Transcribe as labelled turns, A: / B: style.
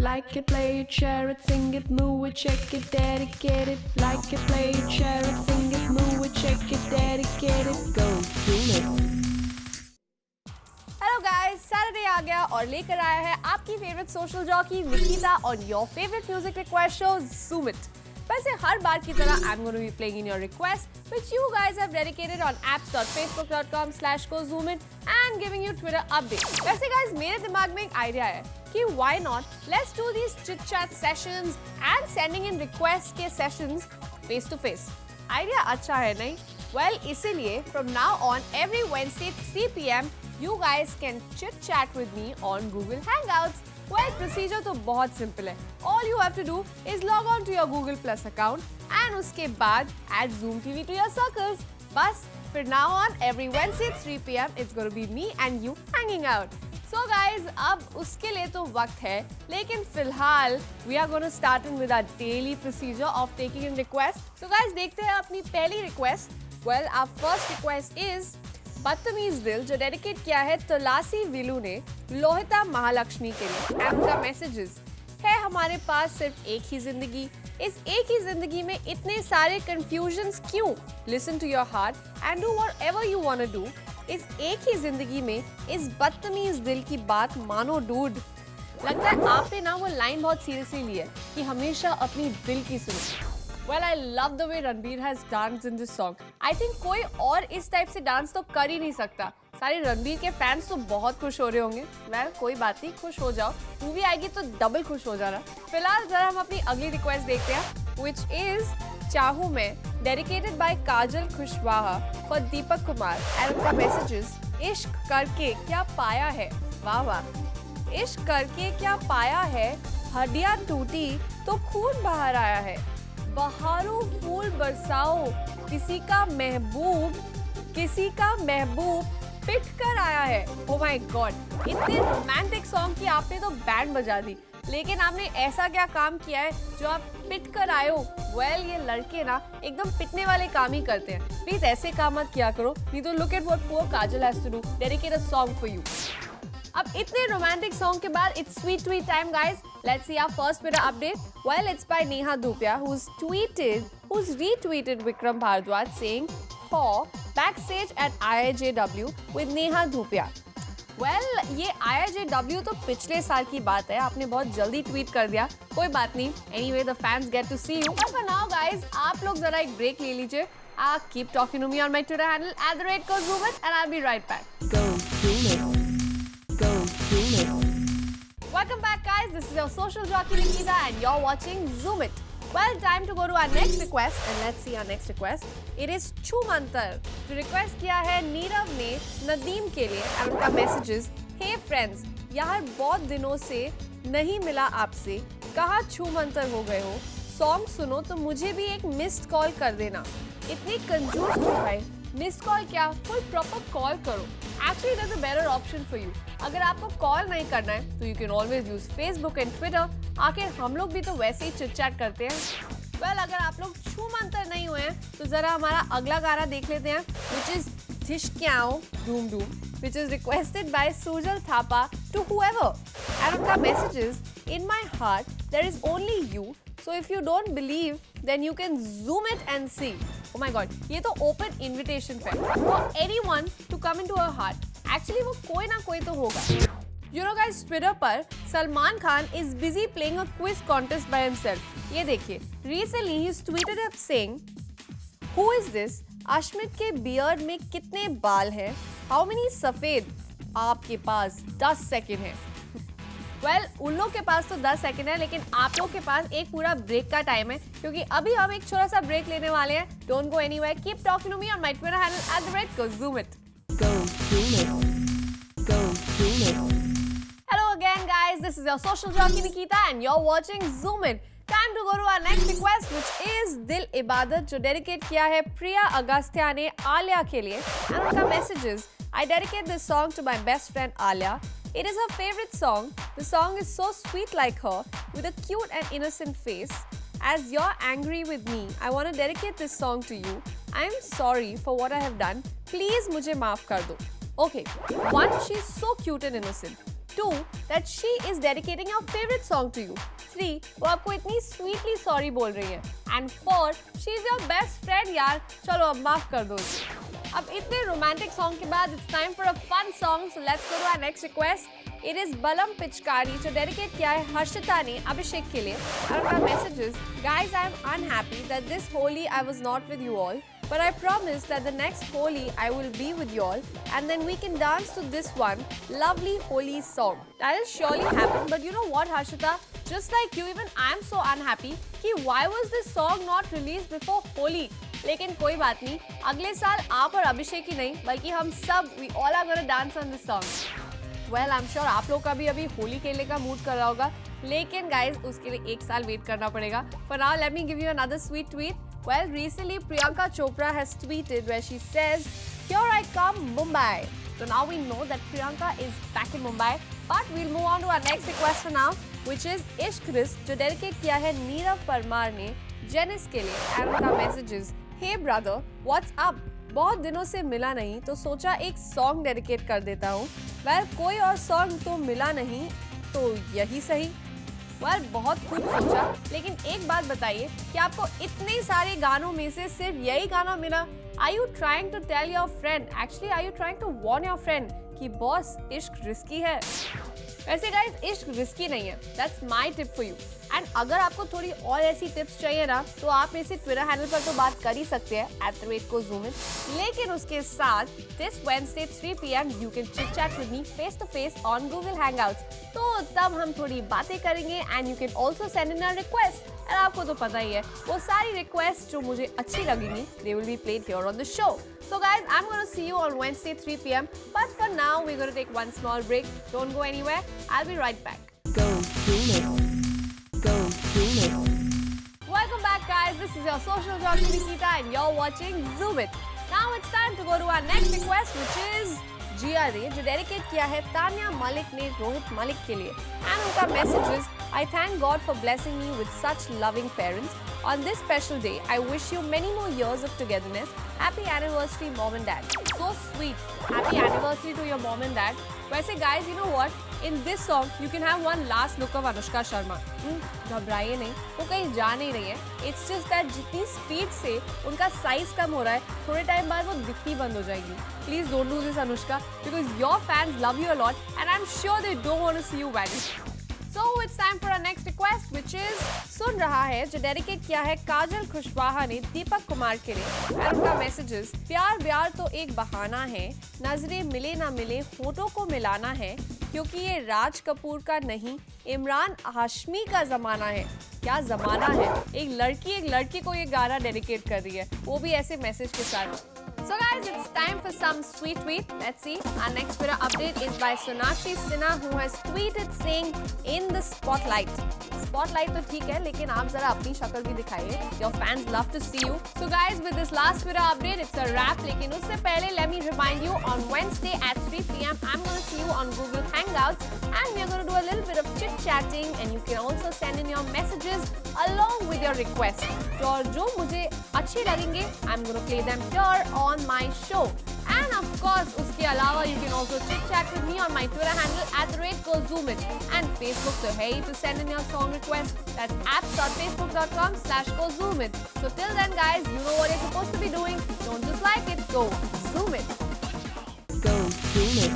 A: Like it, play it, share it, sing it, move it, check it, dedicate it. Like it, play it, share it, sing it, move it, check it, dedicate it. Go zoom it.
B: Hello guys, Saturday आ गया और लेकर आया है आपकी favourite social jockey Nikita on your favourite music request show Zoom It. वैसे हर बार की तरह I'm going to be playing in your request which you guys have dedicated on apps.facebook.com/gozoomin and giving you Twitter updates. वैसे guys मेरे दिमाग में एक idea है कि why not let's do these chit chat sessions and sending in requests के sessions face to face. Idea अच्छा है नहीं? Well इसीलिए from now on every Wednesday 3 p.m. you guys can chit chat with me on Google Hangouts. Well, procedure तो बहुत simple है. All you have to do is log on to your Google Plus account and उसके बाद add Zoom TV to your circles. बस, for now on every Wednesday 3 p.m. it's going to be me and you hanging out. So guys, अब उसके लिए तो वक्त है, लेकिन फिलहाल we are going to start in with our daily procedure of taking in requests. So guys, देखते हैं अपनी पहली request. Well, our first request is बदतमीज दिल जो डेडिकेट किया है तुलसी विलू ने लोहिता महालक्ष्मी के लिए एंड उनका मैसेजेस है हमारे पास सिर्फ एक ही जिंदगी इस एक ही जिंदगी में इतने सारे कंफ्यूजन्स क्यों listen to your heart and do whatever you want to do इस एक ही जिंदगी में इस बदतमीज दिल की बात मानो डूड लगता है आपने ना वो लाइन बहुत सीरियसली ली है कि हमेशा अपनी दिल की सुनो Well, I love the way Ranbir has danced in this song. I think कोई और इस टाइप से डांस तो कर ही नहीं सकता. सारे रणबीर के फैंस तो बहुत खुश हो रहे होंगे. Well, कोई बात नहीं, खुश हो जाओ. मूवी आएगी तो डबल खुश हो जाना. फिलहाल जरा हम अपनी अगली रिक्वेस्ट देखते हैं, which is चाहूँ मैं, dedicated by Kajal Kushwaha for Deepak Kumar and उनका messages इश्क करके क्या पाया है. वाह वाह. इश्क करके क्या पाया है. हड्डियाँ टूटी तो खून बाहर आया है. बहारों फूल बरसाओ किसी का महबूब पिट कर आया है. ओ माय गॉड, इतने रोमांटिक सॉन्ग की आपने तो बैंड बजा दी, लेकिन आपने ऐसा क्या काम किया है जो आप पिट कर आए हो. वेल, ये लड़के ना एकदम पिटने वाले काम ही करते हैं. प्लीज ऐसे काम मत किया करो, नहीं तो look at what poor Kajal has to do. Dedicate a song for you. अब इतने रोमांटिक सॉन्ग के बाद it's sweet tweet time guys. Let's see our first Twitter update. Well, it's by Neha Dhupia who's retweeted Vikram Bhardwaj saying "Haw backstage at IIJW with Neha Dhupia." Well, ये IIJW तो पिछले साल की बात है, आपने बहुत जल्दी ट्वीट कर दिया. कोई बात नहीं. Anyway, the fans get to see you. But for now guys, आप लोग जरा एक ब्रेक ले लीजिए. Keep talking to me on my Twitter handle @GoZoomIt and I'll be right back.
A: Go zoom it. Go zoom it.
B: Welcome back guys, this is your social jockey Nikita and you're watching Zoom It. Well, time to go to our next request and let's see our next request. It is Chumantar. जो request किया है नीरव ने नदीम के लिए and उनका messages Hey friends, यार बहुत दिनों से नहीं मिला आपसे, कहाँ छूमंतर हो गए हो. सॉन्ग सुनो तो मुझे भी एक मिस्ड कॉल कर देना. इतनी कंजूस क्यों भाई. मिस्ड कॉल क्या, कोई प्रॉपर कॉल करो. Actually, there's a better option for you. अगर आपको कॉल नहीं करना है तो you can always use Facebook and Twitter. आखिर हम लोग भी तो वैसे ही चिट चैट करते हैं. Well, अगर आप लोग छूमंतर नहीं हुए हैं तो जरा हमारा अगला गाना देख लेते हैं, which is Dhishkyao Doom Doom, which is requested by Sujal Thapa to whoever. And उनका message is, in my heart there is only you. So if you don't believe, then you can zoom it and see. Oh my God, ये तो open invitation है for anyone to come into her heart. Actually वो कोई ना कोई तो होगा. You know guys, Twitter पर Salman Khan is busy playing a quiz contest by himself. ये देखिए. Recently he's tweeted up saying, Who is this? Ashmit के बियर्ड में कितने बाल हैं? How many सफेद? आपके पास 10 सेकंड है. Well, उन लोग के पास तो 10 सेकंड है, लेकिन आप लोग के पास एक पूरा ब्रेक का टाइम है, क्योंकि अभी हम एक छोटा सा ब्रेक लेने वाले हैं. Don't go anywhere. Keep talking to me on my Twitter handle @GoZoomIt.
A: Go zoom it. Go zoom it.
B: Hello again, guys. This is your social jockey Nikita, and you're watching Zoom It. Time to go to our next request, which is Dil Ibadat, जो dedicate किया है प्रिया अगस्त्या ने आलिया के लिए. And उनका messages, I dedicate this song to my best friend Alia. It is her favorite song. The song is so sweet like her, with a cute and innocent face. As you're angry with me, I want to dedicate this song to you. I'm sorry for what I have done. Please मुझे माफ कर दो. Okay, one, she's so cute and innocent. 2. That she is dedicating your favorite song to you. 3. वो आपको इतनी sweetly sorry बोल रही है. And 4. She is your best friend यार. चलो अब माफ कर दो उसे. अब इतने romantic song के बाद it's time for a fun song. So let's go to our next request. It is Balam Pichkari जो dedicate किया है हर्षिता ने अभिषेक के लिए. And our message is, guys, I am unhappy that this Holi I was not with you all. But I promise that the next Holi I will be with you all, and then we can dance to this one lovely Holi song. That will surely happen. But you know what, Harshita? Just like you, even I am so unhappy कि why was this song not released before Holi? लेकिन कोई बात नहीं, अगले साल आप और अभिषेक ही नहीं बल्कि हम सब we all are gonna dance on this song. Well, I'm sure आप लोग का भी अभी होली खेलने का मूड कर रहा होगा, लेकिन guys उसके लिए एक साल वेट करना पड़ेगा. For now, let me give you another sweet tweet. Well, recently Priyanka Chopra has tweeted where she says, "Here I come, Mumbai." So now we know that Priyanka is back in Mumbai. But we'll move on to our next request for now, which is Ishq Risk, जो dedicate किया है नीरव परमार ने Janice के लिए. And उनका message is, "Hey brother, what's up? बहुत दिनों से मिला नहीं तो सोचा एक सॉन्ग डेडिकेट कर देता हूँ. Well, कोई और सॉन्ग तो मिला नहीं तो यही सही." Well, बहुत खूब सोचा, लेकिन एक बात बताइए कि आपको इतने सारे गानों में से सिर्फ यही गाना मिला. Are you trying to tell your friend? Actually, are you trying to warn your friend कि बॉस इश्क रिस्की है? वैसे गाइस इश्क रिस्की नहीं है. That's my tip for you. And अगर आपको थोड़ी और ऐसी टिप्स चाहिए ना तो आप मेरे से ट्विटर हैंडल पर तो बात कर ही सकते हैं @kozoomin. लेकिन उसके साथ this Wednesday 3 PM you can chit chat with me face to face on Google Hangouts. तो तब हम थोड़ी बातें करेंगे and you can also send in a request. और आपको तो पता ही है वो सारी रिक्वेस्ट जो मुझे अच्छी लगेंगी they will be played here on the show. So guys, I'm going to see you on Wednesday 3 PM. But for now, we're going to take one small break. Don't go anywhere. I'll be right back.
A: Go zoom it. Go zoom it.
B: Welcome back, guys. This is your social jockey Nikita and you're watching Zoom It. Now it's time to go to our next request, which is Jia Ray, जो dedicate किया है तान्या मलिक ने रोहित मलिक के लिए. And उनका message is, I thank God for blessing me with such loving parents. On this special day, I wish you many more years of togetherness. Happy anniversary, mom and dad. So sweet. Happy anniversary to your mom and dad. वैसे guys, you know what? In this song, you can have one last look of Anushka Sharma. घबराइए नहीं, वो कहीं जा नहीं रही है. It's just that जितनी स्पीड से उनका साइज कम हो रहा है, थोड़े टाइम बाद वो दिखती बंद हो जाएगी. Please don't do this, Anushka, because your fans love you a lot, and I'm sure they don't want to see you vanish. So it's time for our next request, which is सुन रहा है जो dedicate किया है काजल खुशवाहा ने दीपक कुमार के लिए. और उनका मैसेज इज, प्यार व्यार तो एक बहाना है, नजरें मिले ना मिले होठों को मिलाना है, क्योंकि ये राज कपूर का नहीं इमरान हाशमी का जमाना है. क्या जमाना है. एक लड़की को ये गाना डेडिकेट कर रही है, वो भी ऐसे मैसेज के साथ. So guys, it's time for some sweet tweet. Let's see. Our next Twitter update is by Sonakshi Sinha, who has tweeted saying, "In the spotlight." Spotlight तो ठीक है, लेकिन आप जरा अपनी शक्ल भी दिखाइए. Your fans love to see you. So guys, with this last Twitter update, it's a wrap. लेकिन उससे पहले, let me remind you, on Wednesday at 3 PM, I'm going to see you on Google Hangouts, and we're going to do a little bit of chit-chatting, and you can also send in your messages along with your requests. और जो मुझे अच्छे लगेंगे, I'm going to play them here on my show. And of course, उसके अलावा you can also chit-chat with me on my Twitter handle @kozoomin and Facebook. So hey, to send in your song request, that's apps.facebook.com/kozoomin. So till then, guys, you know what you're supposed to be doing. Don't just like it, go zoom it.
A: Go zoom it.